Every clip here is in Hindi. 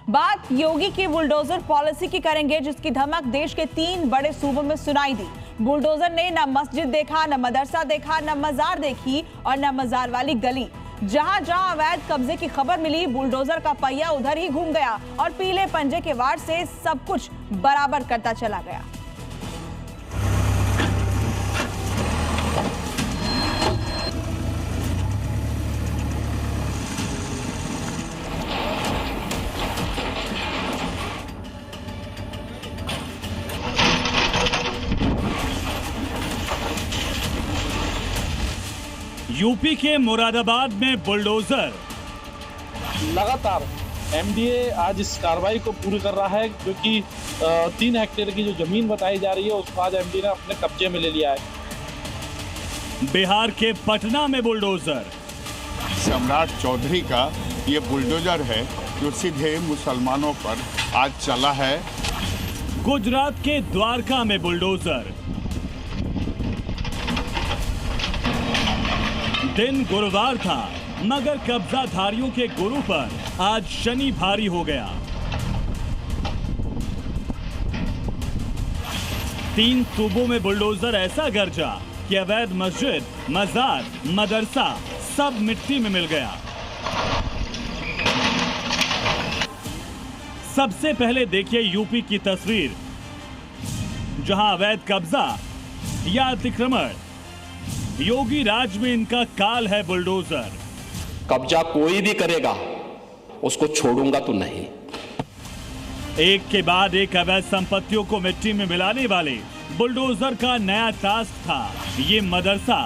बात योगी की बुलडोजर पॉलिसी की करेंगे, जिसकी धमक देश के 3 बड़े सूबों में सुनाई दी। बुलडोजर ने न मस्जिद देखा, न मदरसा देखा, न मजार देखी और न मजार वाली गली। जहां जहां अवैध कब्जे की खबर मिली, बुलडोजर का पहिया उधर ही घूम गया और पीले पंजे के वार से सब कुछ बराबर करता चला गया। यूपी के मुरादाबाद में बुलडोजर। लगातार एमडीए आज इस कार्रवाई को पूरी कर रहा है, क्योंकि 3 हेक्टेयर की जो जमीन बताई जा रही है उसको आज एमडीए ने अपने कब्जे में ले लिया है। बिहार के पटना में बुलडोजर। सम्राट चौधरी का ये बुलडोजर है जो सीधे मुसलमानों पर आज चला है। गुजरात के द्वारका में बुलडोजर। दिन गुरुवार था, मगर कब्जाधारियों के गुरु पर आज शनि भारी हो गया। 3 सूबों में बुलडोजर ऐसा गरजा कि अवैध मस्जिद, मजार, मदरसा सब मिट्टी में मिल गया। सबसे पहले देखिए यूपी की तस्वीर, जहां अवैध कब्जा या अतिक्रमण, योगी राज में इनका काल है बुलडोजर। कब्जा कोई भी करेगा उसको छोड़ूंगा तो नहीं। एक के बाद एक अवैध संपत्तियों को मिट्टी में मिलाने वाले बुलडोजर का नया टास्क था ये मदरसा,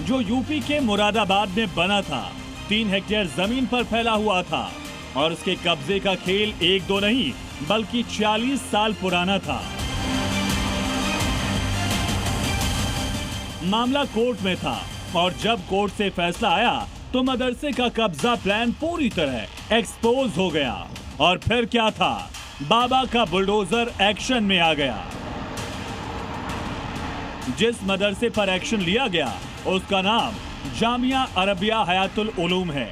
जो यूपी के मुरादाबाद में बना था। 3 हेक्टेयर जमीन पर फैला हुआ था और उसके कब्जे का खेल 1-2 नहीं बल्कि 40 साल पुराना था। मामला कोर्ट में था और जब कोर्ट से फैसला आया तो मदरसे का कब्जा प्लान पूरी तरह एक्सपोज हो गया। और फिर क्या था, बाबा का बुलडोजर एक्शन में आ गया। जिस मदरसे पर एक्शन लिया गया उसका नाम जामिया अरबिया हयातुल उलूम है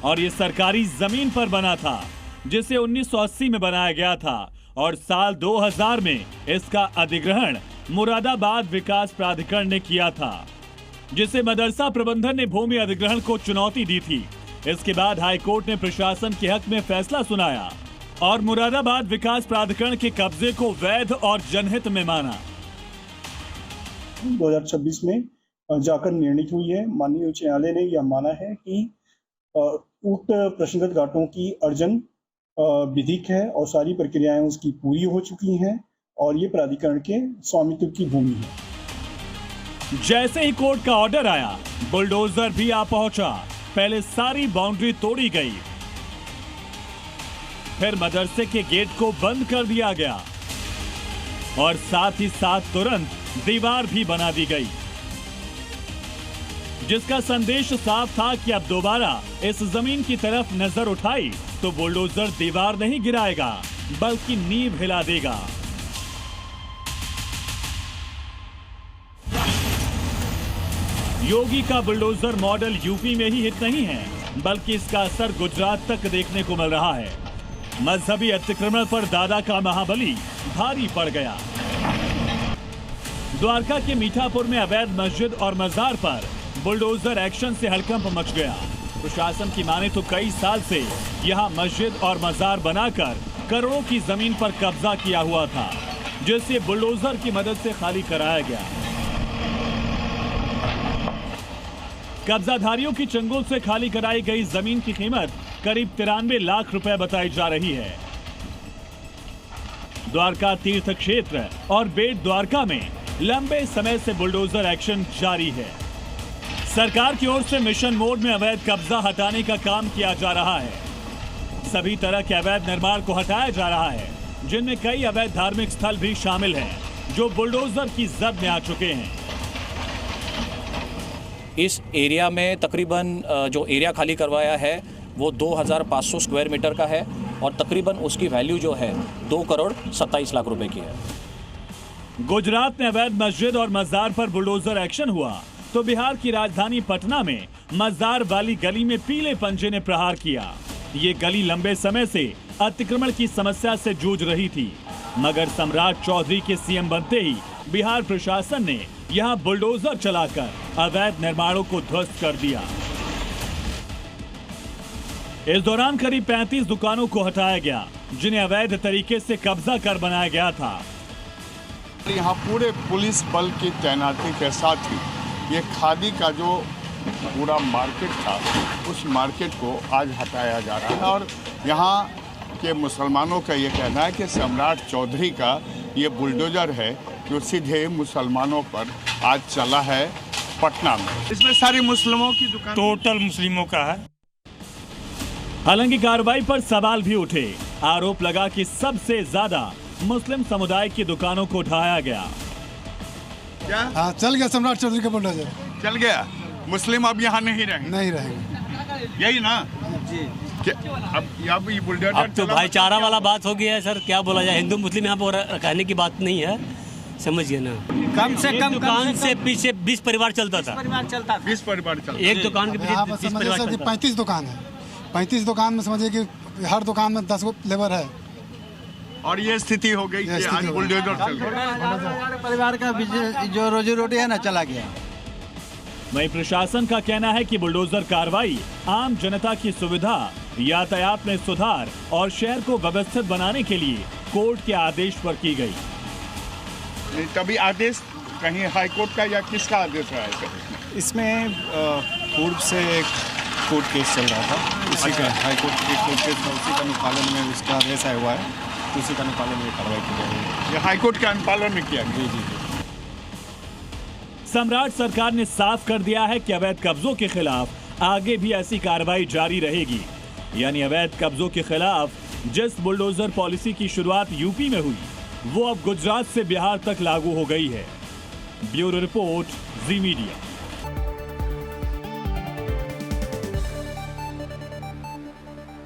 और ये सरकारी जमीन पर बना था, जिसे 1980 में बनाया गया था और साल 2000 में इसका अधिग्रहण मुरादाबाद विकास प्राधिकरण ने किया था, जिसे मदरसा प्रबंधन ने भूमि अधिग्रहण को चुनौती दी थी। इसके बाद हाईकोर्ट ने प्रशासन के हक में फैसला सुनाया और मुरादाबाद विकास प्राधिकरण के कब्जे को वैध और जनहित में माना। 2026 में जाकर निर्णय हुई है। माननीय उच्च न्यायालय ने यह माना है कि उक्त प्रश्नगत घाटों की अर्जन विधिक है और सारी प्रक्रियाएं उसकी पूरी हो चुकी हैं और ये प्राधिकरण के स्वामित्व की भूमि है। जैसे ही कोर्ट का ऑर्डर आया, बुलडोजर भी आ पहुंचा। पहले सारी बाउंड्री तोड़ी गई, फिर मदरसे के गेट को बंद कर दिया गया और साथ ही साथ तुरंत दीवार भी बना दी गई, जिसका संदेश साफ था कि अब दोबारा इस जमीन की तरफ नजर उठाई तो बुलडोजर दीवार नहीं गिराएगा बल्कि नींव हिला देगा। योगी का बुलडोजर मॉडल यूपी में ही हिट नहीं है बल्कि इसका असर गुजरात तक देखने को मिल रहा है। मजहबी अतिक्रमण पर दादा का महाबली भारी पड़ गया। द्वारका के मीठापुर में अवैध मस्जिद और मजार पर बुलडोजर एक्शन से हड़कंप मच गया। प्रशासन की माने तो कई साल से यहां मस्जिद और मजार बनाकर करोड़ों की जमीन पर कब्जा किया हुआ था, जिसे बुलडोजर की मदद से खाली कराया गया। कब्जाधारियों की चंगुल से खाली कराई गई जमीन की कीमत करीब 93 लाख रुपए बताई जा रही है। द्वारका तीर्थ क्षेत्र और बेट द्वारका में लंबे समय से बुलडोजर एक्शन जारी है। सरकार की ओर से मिशन मोड में अवैध कब्जा हटाने का काम किया जा रहा है। सभी तरह के अवैध निर्माण को हटाया जा रहा है, जिनमें कई अवैध धार्मिक स्थल भी शामिल हैं, जो बुलडोजर की जद में आ चुके हैं। इस एरिया में तकरीबन जो एरिया खाली करवाया है वो 2500 स्क्वायर मीटर का है और तकरीबन उसकी वैल्यू जो है 2 करोड़ 27 लाख रुपए की है। गुजरात में अवैध मस्जिद और मजार पर बुलडोजर एक्शन हुआ तो बिहार की राजधानी पटना में मजार वाली गली में पीले पंजे ने प्रहार किया। ये गली लंबे समय से अतिक्रमण की समस्या से जूझ रही थी, मगर सम्राट चौधरी के सीएम बनते ही बिहार प्रशासन ने यहां बुलडोजर चलाकर अवैध निर्माणों को ध्वस्त कर दिया। इस दौरान करीब 35 दुकानों को हटाया गया, जिन्हें अवैध तरीके से कब्जा कर बनाया गया था। यहाँ पूरे पुलिस बल की तैनाती के साथ ही ये खादी का जो पूरा मार्केट था, उस मार्केट को आज हटाया जा रहा है। और यहाँ के मुसलमानों का ये कहना है कि सम्राट चौधरी का ये बुलडोजर है जो सीधे मुसलमानों पर आज चला है पटना में। इसमें सारी मुस्लिमों की दुकान, टोटल मुस्लिमों का है। हालांकि कार्रवाई पर सवाल भी उठे। आरोप लगा कि सबसे ज्यादा मुस्लिम समुदाय की दुकानों को ढाया गया। क्या? हाँ, चल गया सम्राट चौधरी का बुलडोजर। चल गया। मुस्लिम अब यहाँ नहीं रहेंगे, यही ना जी। अब ये बुलडोजर अब तो भाईचारा वाला बात हो गया है सर, क्या बोला जाए। हिंदू मुस्लिम यहाँ पर कहने की बात नहीं है, समझिए ना। कम से कम दुकान से पीछे 20 परिवार चलता था। 20 परिवार चलता। एक दुकान के पीछे 20 परिवार चलता था। 35 दुकान है। 35 दुकान में समझिए कि हर दुकान में 10 लेबर है। और ये स्थिति हो गई कि आज बुलडोजर चल गया। परिवार का जो रोजी रोटी है ना, चला गया। वहीं प्रशासन का कहना है कि बुलडोजर कार्रवाई आम जनता की सुविधा, यातायात में सुधार और शहर को व्यवस्थित बनाने के लिए कोर्ट के आदेश पर की गई। तभी आदेश कहीं हाईकोर्ट का या किसका आदेश रहा है? इसमें पूर्व से एक कोर्ट केस चल रहा था, उसी का हाईकोर्ट के कोर्ट केस में उसी का अनुपालन में उसका आदेश आया हुआ है, उसी का अनुपालन में कार्रवाई की जाएगी। ये हाईकोर्ट के अनुपालन में किया गया। जी। सम्राट सरकार ने साफ कर दिया है कि अवैध कब्जों के खिलाफ आगे भी ऐसी कार्रवाई जारी रहेगी। यानी अवैध कब्जों के खिलाफ जिस बुलडोजर पॉलिसी की शुरुआत यूपी में हुई, वो अब गुजरात से बिहार तक लागू हो गई है। ब्यूरो रिपोर्ट, जी मीडिया।